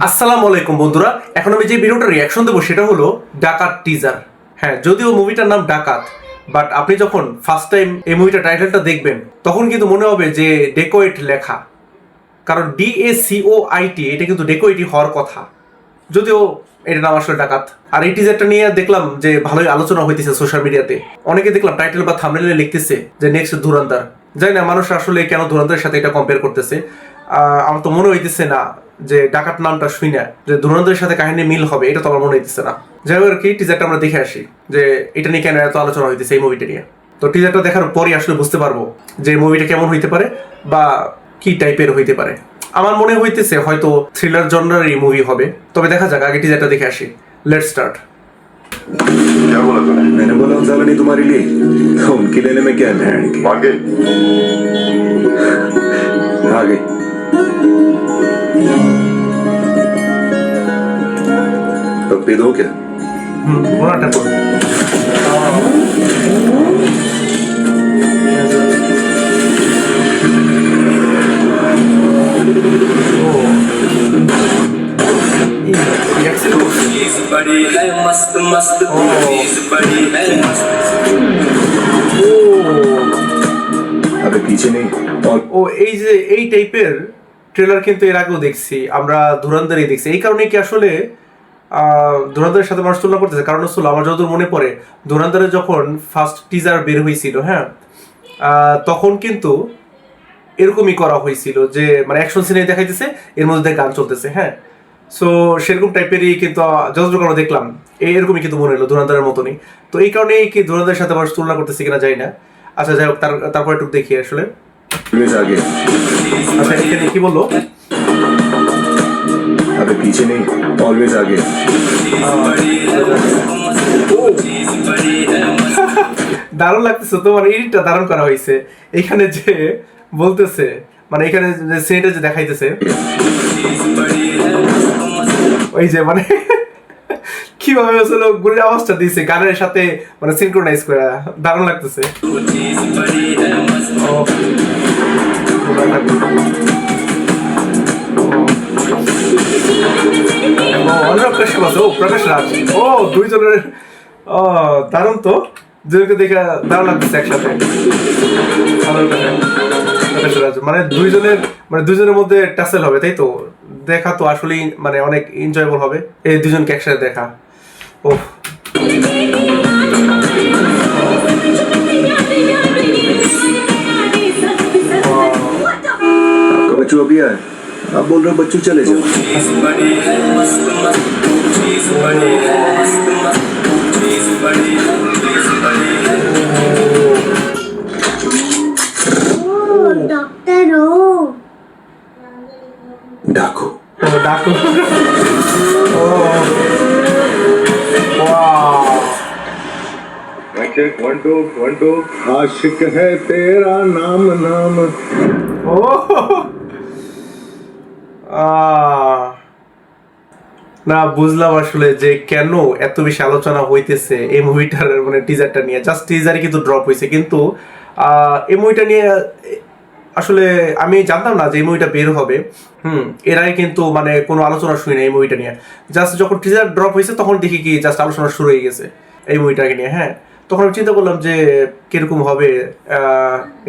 আসসালামু আলাইকুম বন্ধুরা, এখন আমি যে ভিডিওটা রিয়াকশন দেবো সেটা হলো ডাকাত টিজার। হ্যাঁ, যদিও মুভিটার নাম ডাকাত, বাট আপনি যখন ফার্স্ট টাইম এই মুভিটার টাইটেলটা দেখবেন তখন কিন্তু মনে হবে যে ডেকোয়েট লেখা, কারণ DACOIT এটা কিন্তু ডেকোয়েটই হওয়ার কথা, যদিও এটা নাম আসলে ডাকাত। আর এই টিজারটা নিয়ে দেখলাম যে ভালোই আলোচনা হইতেছে সোশ্যাল মিডিয়াতে। অনেকে দেখলাম টাইটেল বা থাম্বনেইলে লিখতেছে যে নেক্সট ধুরন্ধর। জানি না মানুষ আসলে কেন ধুরন্ধরের সাথে এটা কম্পেয়ার করতেছে। আমার তো মনে হইতেছে না যে ডাকাত নামটা শুই না যে ধুরন্ধরের সাথে কাহিনী মিল হবে, এটা তো আমার মনে হইতেছে না। যাই হোক আর কি, টিজারটা আমরা দেখে আসি যে এটা নিয়ে কেন এত আলোচনা হইতেছে এই মুভিটা নিয়ে। তো টিজারটা দেখার পরই আসলে বুঝতে পারবো যে মুভিটা কেমন হইতে পারে বা কি টাইপের হইতে পারে। আমার মনে হইতেছে হয়তো থ্রিলার জনরারই মুভি হবে, তবে দেখা যাক। আগে টিজারটা দেখে আসি। Let's start. क्या बोला तूने? मैंने बोला उजाला नहीं तुम्हारे लिए, तो उनके लेने में क्या है? आगे आगे तो पे दो क्या? ওনাটা পড়। बड़ी है मस्त मस्त चीज बड़ी है मस्त। अबे पीछे नहीं और ও এই যে এই টাইপের ট্রেলার কিন্তু এর আগেও দেখছি আমরা, ধুরন্ধরই দেখছি। এই কারণে কি আসলে ধুরন্ধরের সাথে মানুষ তুলনা করতেছে? কারণ হচ্ছে আমার যতদূর মনে পড়ে ধুরন্ধরের যখন ফার্স্ট টিজার বের হয়েছিল, হ্যাঁ, তখন কিন্তু এরকমই করা হয়েছিল যে মানে অ্যাকশন সিনে দেখাইতেছে, এর মধ্যে গান চলতেছে, হ্যাঁ। সো সেরকম টাইপেরই কিন্তু যতটুকু আমরা দেখলাম এরকমই কিন্তু মনে হলো ধুরন্ধরের মতনই। তো এই কারণেই কি ধুরন্ধরের সাথে মানুষ তুলনা করতেছে কিনা জানি না। আচ্ছা যাই হোক, তারপর একটু দেখি আসলে। ऑलवेज आगे, আচ্ছা এখানে কি বললো? अबे पीछे नहीं ऑलवेज आगे। দারুণ লাগতেছে তো, মানে এডিটটা দারুণ করা হয়েছে। এখানে যে বলতেছে মানে এখানে যে সিনেটা যে দেখাইতেছে ওই যে মানে কিভাবে আসলে গুলির আওয়াজটা দিয়েছে গানের সাথে মানে সিনক্রোনাইজ করে, দারুণ লাগতেছে। অনুরাগ কাশ্যপ আছে, ও প্রকাশ রাজ, ও দুইজনের, ও দারুণ তো, দুজনকে দেখে দারুণ লাগতেছে একসাথে। প্রকাশ রাজ মানে দুইজনের মধ্যে টাসেল হবে, তাই তো? দেখা তো আসলেই মানে অনেক এনজয়েবল হবে এই দুজনকে একসাথে দেখা। ও आपका बच्चू अभी आया, आप बोल रहे हो बच्चू चले जाओ। डॉक्टर हो डाकू ও ডাকু, ও ওয়াও। वन टू आशिक है तेरा नाम नाम। ও না বুঝলাম আসলে যে কেন এত বেশি আলোচনা হইতেছে এই মুভিটার মানে টিজারটা নিয়ে। জাস্ট টিজারই কিন্তু ড্রপ হয়েছে, কিন্তু এই মুভিটা নিয়ে আসলে আমি জানতাম না যে এই মুভিটা বের হবে। এর আগে কিন্তু মানে কোনো আলোচনা শুনি না এই মুভিটা নিয়ে। জাস্ট যখন টিজার ড্রপ হয়েছে তখন দেখি কি জাস্ট আলোচনা শুরু হয়ে গেছে এই মুভিটাকে নিয়ে, হ্যাঁ। তখন আমি চিন্তা করলাম যে কিরকম হবে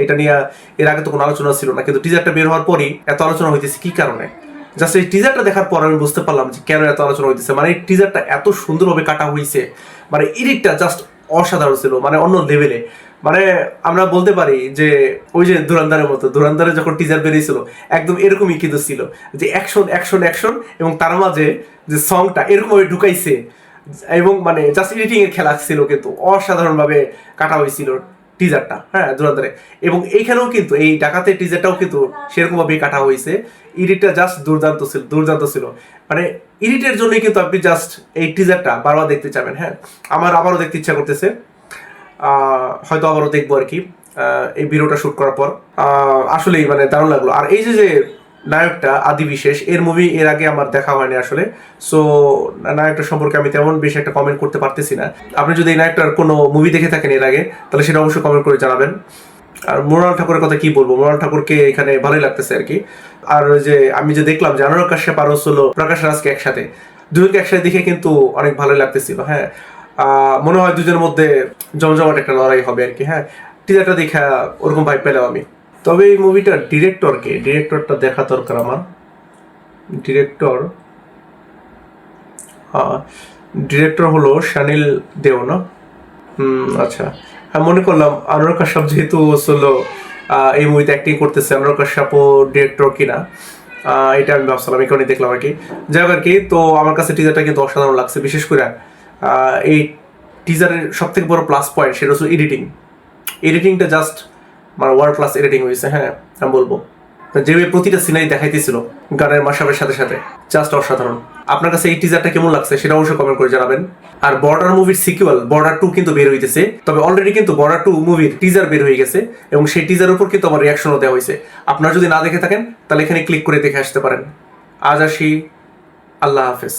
এটা নিয়ে। এর আগে তো কোনো আলোচনা ছিল না, কিন্তু টিজারটা বের হওয়ার পরই এত আলোচনা হইতেছে কি কারণে। জাস্ট এই টিজারটা দেখার পর আমি বুঝতে পারলাম যে কেন এত আলোচনা হইতেছে। মানে এই টিজারটা এত সুন্দরভাবে কাটা হয়েছে, মানে এডিটটা জাস্ট অসাধারণ ছিল, মানে অন্য লেভেলে। মানে আমরা বলতে পারি যে ওই যে ধুরন্ধরের মতো, ধুরন্ধরে যখন টিজার বেরিয়েছিল একদম এরকমই কিন্তু ছিল যে অ্যাকশন অ্যাকশন অ্যাকশন, এবং তার মাঝে যে সংটা এরকমভাবে ঢুকাইছে, এবং মানে জাস্ট এডিটিং এর খেলা ছিল, কিন্তু অসাধারণভাবে কাটা হয়েছিল টিজারটা, হ্যাঁ, ধুরন্ধরে। এবং এইখানেও কিন্তু এই ডাকাতের টিজারটাও কিন্তু সেরকম ভাবেই কাটা হয়েছে। এডিটটা জাস্ট দুর্দান্ত ছিল। মানে এডিটের জন্যই কিন্তু আপনি জাস্ট এই টিজারটা বারবার দেখতে চাবেন। হ্যাঁ, আমার আবারও দেখতে ইচ্ছা করতেছে, হয়তো আবারও দেখবো আর কি এই ভিডিওটা শুট করার পর। আসলেই মানে দারুণ লাগলো। আর এই যে নায়কটা আদি বিশেষ, এর মুভি এর আগে আমার দেখা হয়নি আসলে। সো নায়কটা সম্পর্কে আমি তেমন বেশি একটা কমেন্ট করতে পারতেছি না। আপনি যদি এই নায়কটার কোনো মুভি দেখে থাকেন এর আগে, তাহলে সেটা অবশ্যই কমেন্ট করে জানাবেন। আর মৃণাল ঠাকুরের কথা কি বলবো, মৃণাল ঠাকুরকে এখানে ভালোই লাগতেছে আর কি। আর ওই যে আমি যে দেখলাম যে অনুরাগ কাশ্যপ আর হলো প্রকাশ রাজকে একসাথে, দুজনকে একসাথে দেখে কিন্তু অনেক ভালোই লাগতেছিল। হ্যাঁ, মনে হয় দুজনের মধ্যে জমজমাট একটা লড়াই হবে আর কি। হ্যাঁ, টিজারটা দেখা ওরকম ভাই পেলাম আমি। তবে এই মুভিটার ডিরেক্টরটা দেখা দরকার আমার। ডিরেক্টর হলো শানিল দেও না? আচ্ছা, হ্যাঁ মনে করলাম অনুরাগ কাশ্যপ যেহেতু হলো এই মুভিতে অ্যাক্টিং করতেছে, অনুরাগ কাশ্যপও ডিরেক্টর কিনা এটা আমি ভাবছিলাম, এই কারণে দেখলাম আর কি। যাই হোক আর কি, তো আমার কাছে টিজারটা কিন্তু অসাধারণ লাগছে। বিশেষ করে এই টিজারের সব থেকে বড় প্লাস পয়েন্ট সেটা হচ্ছে এডিটিংটা জাস্ট মানে ওয়ার্ল্ড ক্লাস এডিটিং হয়েছে। হ্যাঁ আমি বলবো, যেভাবে প্রতিটা সিনারি দেখাইতেছিল গানের মাশাবের সাথে সাথে, জাস্ট অসাধারণ। আপনার কাছে এই টিজারটা কেমন লাগছে সেটা অবশ্যই কমেন্ট করে জানাবেন। আর বর্ডার মুভির সিকুয়াল বর্ডার 2 কিন্তু বের হইতেছে, তবে অলরেডি কিন্তু বর্ডার 2 মুভির টিজার বের হয়ে গেছে এবং সেই টিজারের উপর কিন্তু আমার রিয়াকশনও দেওয়া হয়েছে। আপনারা যদি না দেখে থাকেন তাহলে এখানে ক্লিক করে দেখে আসতে পারেন। আজ আসি, আল্লাহ হাফেজ।